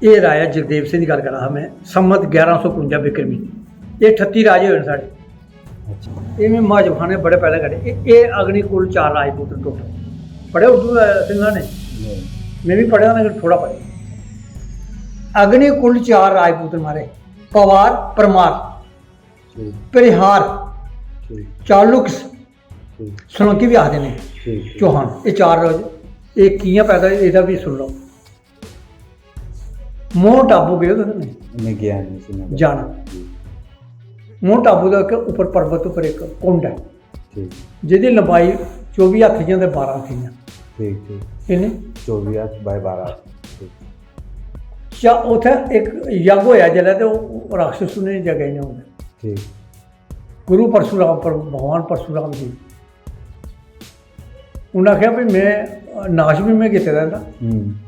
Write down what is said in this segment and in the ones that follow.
ये राजा जगदेव सिंह की गल करा मैं सम्मत 1152 बिक्रमी ये 38 राजे हुए साढ़े अच्छा ये में महाजब खान ने बड़े पहले कटे ये अग्निकुल 4 राजपूत टोटल पढ़े उर्दू सिंघा ने मैं भी पढ़ा लेकिन थोड़ा पढ़े अग्निकुल 4 राजपूत मारे पवार परमार ठीक परिहार ठीक चालुक्स ठीक सोलंकी भी आखते हैं ठीक चौहान ये 4 राज ये कियां पैदा ਇਹਦਾ भी सुन लो मोह टापू गए तो नहीं मैं गया नहीं सुना जाना मोह टापू का ऊपर पर्वत उपर एक कुंड है ठीक जिहदी लंबाई 24 हत्थ ਦੀਆਂ ਤੇ 12 ਹੱਥੀਆਂ ठीक ठीक ਇਹਨੇ 24 बाय 12 ठीक ਚਾ ਉਥੇ ਇੱਕ ਯੱਗ ਹੋਇਆ ਜਿਹੜਾ ਤੇ ਉਹ ਰਾਖਸ਼ ਨੇ ਜਗ੍ਹਾ ਨਹੀਂ ਹੁੰਦਾ ठीक ਗੁਰੂ ਪਰਸ਼ੂਰਾਮ ਪਰ ਭਗਵਾਨ ਪਰਸ਼ੂਰਾਮ ਜੀ ਉਹਨਾਂ ਆਖਿਆ ਵੀ ਮੈਂ ਨਾਸ਼ ਵੀ ਮੈਂ ਕੀਤੇ ਰਹਿੰਦਾ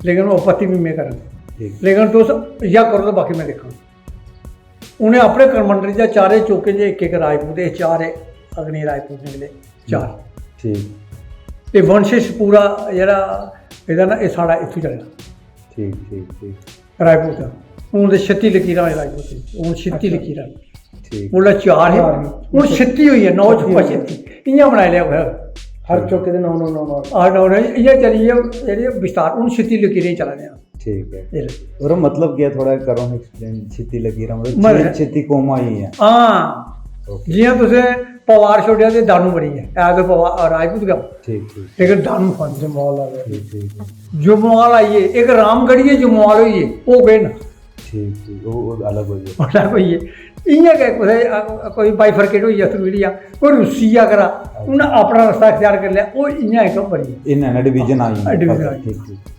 लेकिन वो आपत्ति भी मैं करा ठीक लेकिन तुस या करो तो बाकी मैं देखा उन्हें अपने करमंडल या चारे चौके जे एक राजपूत ये 4 अग्नि राजपूत निकले 4 ठीक ते वंशिश पूरा जरा ਇਹਦਾ ना ये साड़ा इत्थों चलेगा ठीक ठीक ठीक राजपूत हूँ तो 36 लकीर राजपूत हूँ 36 लकीर ठीक बोला 4 है हूँ 36 हुई है 9 छुपा 36 इयां बनाई लिया फिर हर चौके दे 9 9 9 9 इयां चलिए जेह्ड़ी विस्तार हूँ 36 लकीरें चला रहे ठीक है हैं और मतलब क्या थोड़ा करो एक्सप्लेन छिती लगी रहा मर- मतलब छिती कोमा ही है हाँ ओके जियां तुसें पवार छोड़िया ते दानू बड़ी है ऐ तो पवार राजपूत का ठीक ठीक लेकिन दानू फन जमवाल आ गए ठीक ठीक जमवाल आइए एक रामगढ़ी है जमवाल होई है वो गए ना ठीक ठीक वो अलग हो गया बड़ा कोई है इयां के कोई बाइफरकेट होई है थ्रूडिया कोई रुसिया करा उन्हें अपना रास्ता इख्तियार कर लिया वो इयां एक बड़ी है इन डिवीजन आई डिवीजन आई। ठीक ठीक